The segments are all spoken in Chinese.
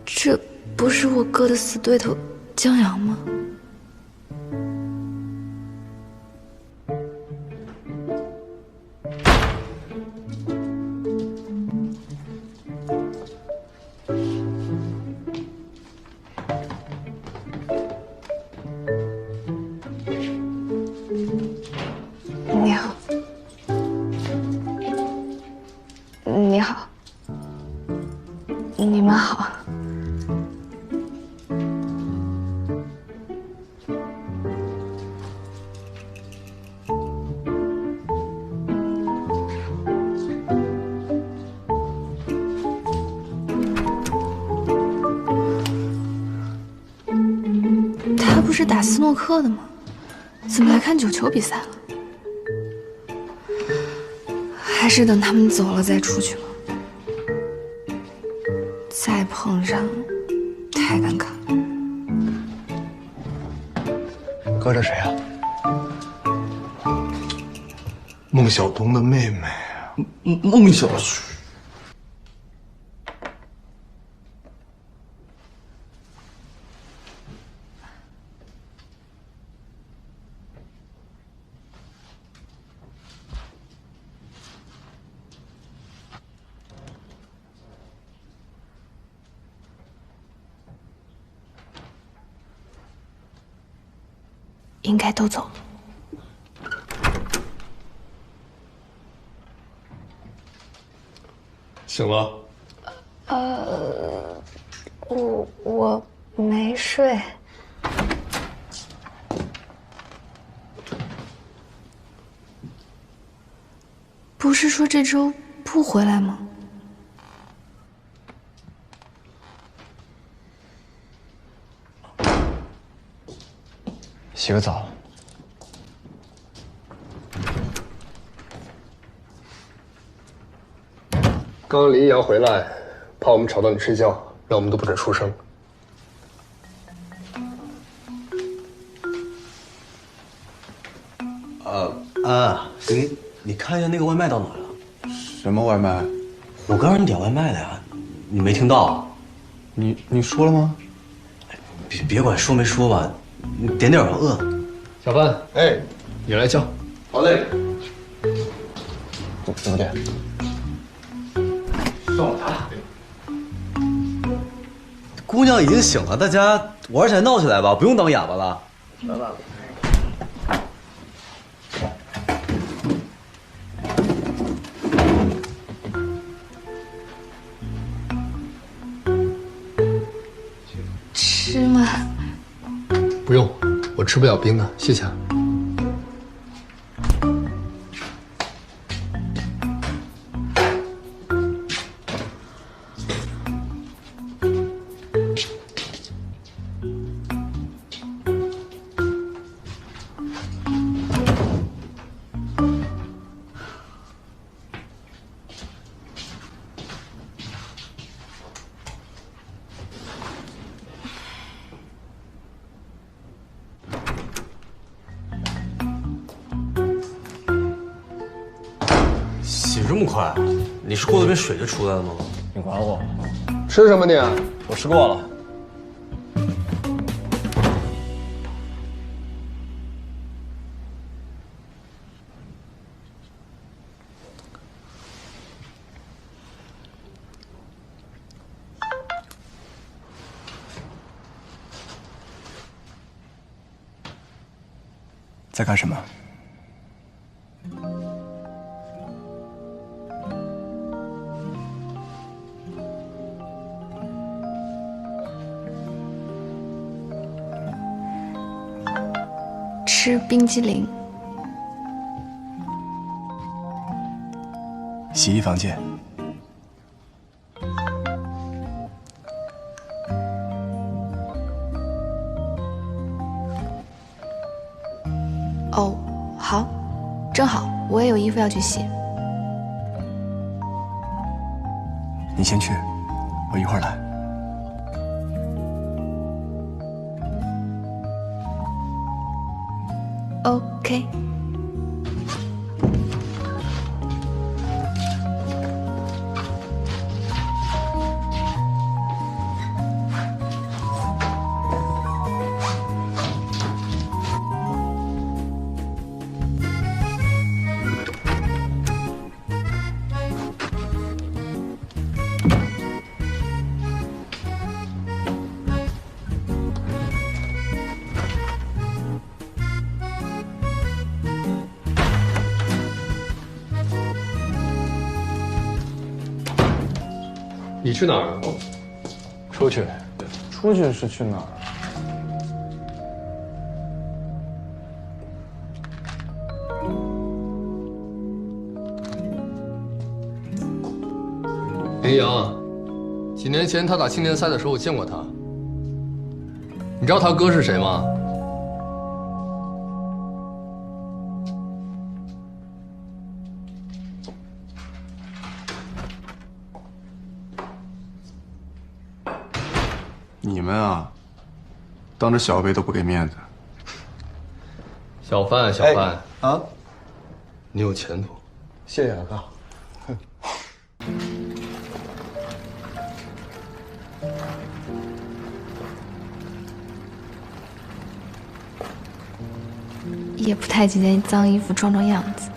这不是我哥的死对头江阳吗？你好，你好，你们好。他不是打斯诺克的吗？怎么来看九球比赛了？还是等他们走了再出去吧。再碰上，太尴尬了。哥，这谁呀？孟小冬的妹妹。孟小雪。应该都走了。醒了？我没睡。不是说这周不回来吗？洗个澡。刚刚林一阳回来，怕我们吵到你睡觉，让我们都不准出声。你看一下那个外卖到哪了？什么外卖？我刚让你点外卖的呀，你没听到？你说了吗？别管说没说吧，你点点吧，饿。小范，哎，你来叫。好嘞。怎么点？算我答。姑娘已经醒了，大家玩起来闹起来吧，不用当哑巴了。来吧。吃吗？不用，我吃不了冰的，谢谢啊。洗这么快？你是过了遍水就出来了吗？你管我？吃什么你？我吃过了。在干什么？吃冰激凌。洗衣房见。哦，好，正好我也有衣服要去洗。你先去，我一会儿来。OK。去哪儿啊？出去。出去是去哪儿？林阳，几年前他打青年赛的时候，我见过他。你知道他哥是谁吗？你们啊，当着小辈都不给面子。小范，小范啊，你有前途。谢谢啊，哥。也不太几件脏衣服装装样子。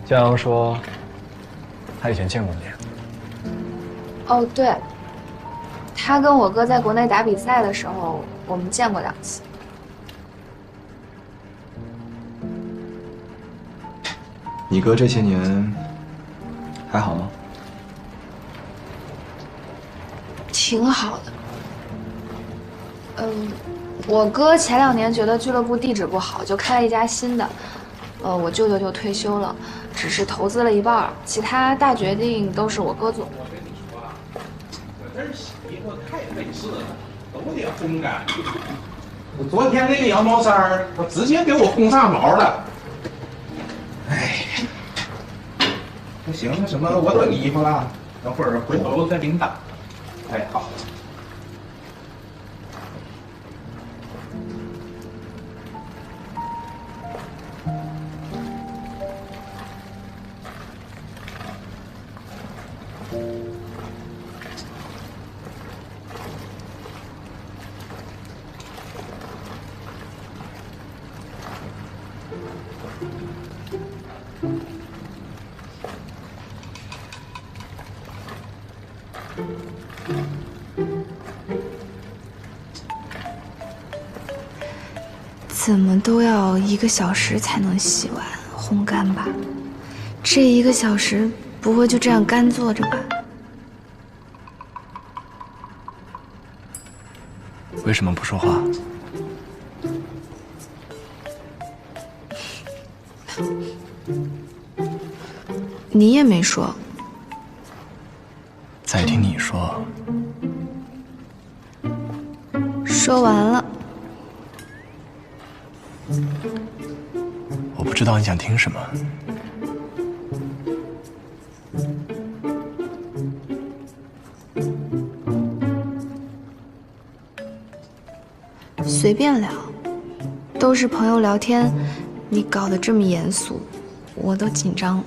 江阳说，他以前见过你。哦，对，他跟我哥在国内打比赛的时候，我们见过2次。你哥这些年还好吗？挺好的。我哥前2年觉得俱乐部地址不好，就开了一家新的。我舅舅就退休了，只是投资了一半，其他大决定都是我哥做。这儿洗衣服太费事了，都得烘干。我昨天那个羊毛衫儿，我直接给我烘炸毛了。哎，不行，那什么，我等衣服了，等会儿回头再给你打。哎，好。怎么都要1个小时才能洗完烘干吧？这1个小时不会就这样干坐着吧？为什么不说话？你也没说。再听你说。说完了。我不知道你想听什么。随便聊，都是朋友聊天，你搞得这么严肃，我都紧张了。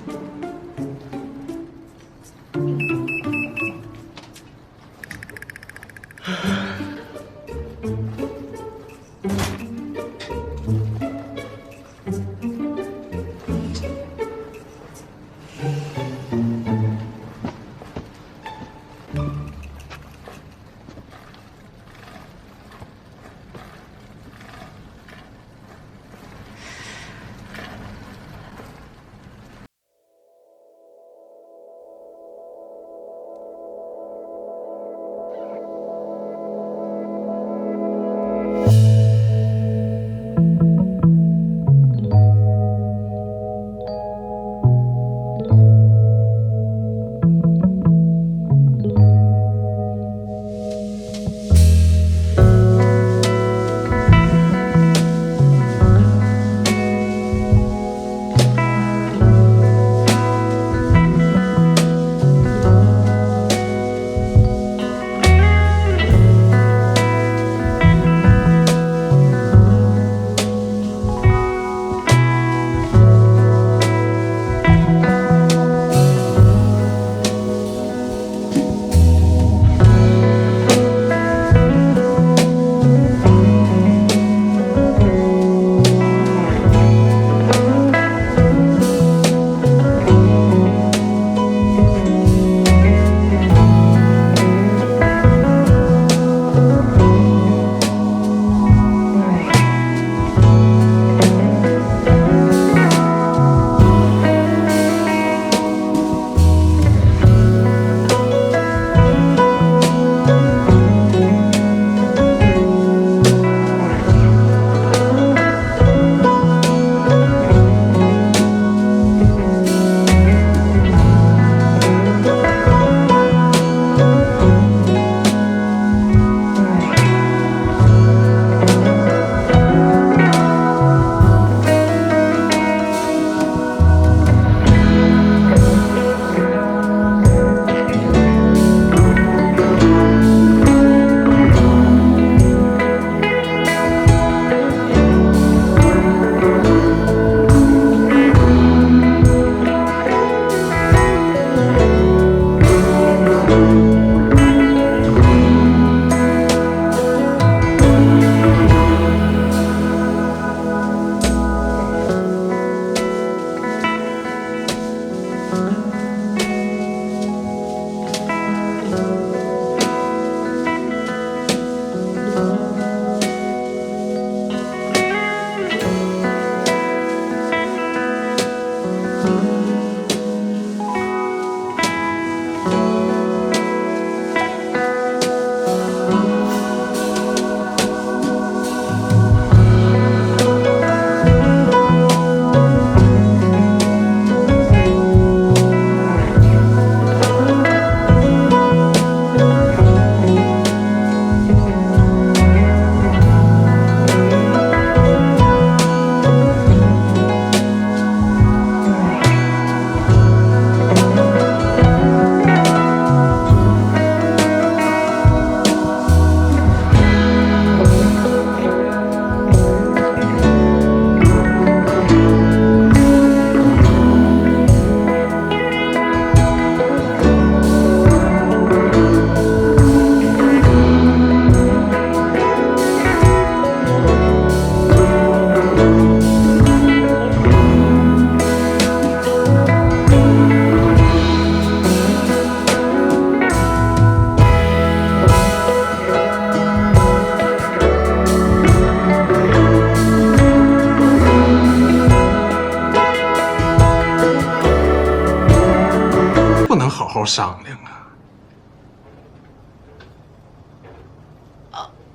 商量啊。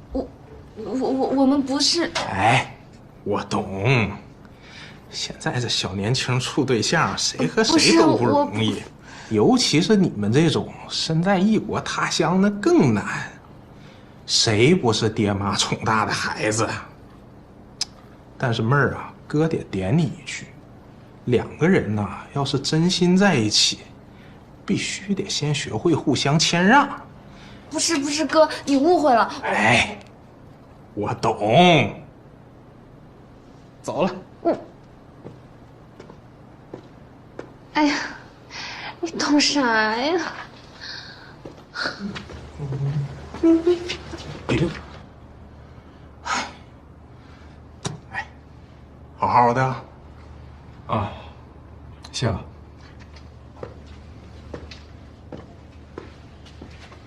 我们不是。哎，我懂。现在这小年轻处对象，谁和谁都不容易，尤其是你们这种身在异国他乡，那更难。谁不是爹妈宠大的孩子？但是妹儿啊，哥得点你一句，两个人呐，要是真心在一起，必须得先学会互相谦让。不是哥，你误会了。哎，我懂。走了。哎呀，你懂啥呀？哎，好好的。啊，谢了。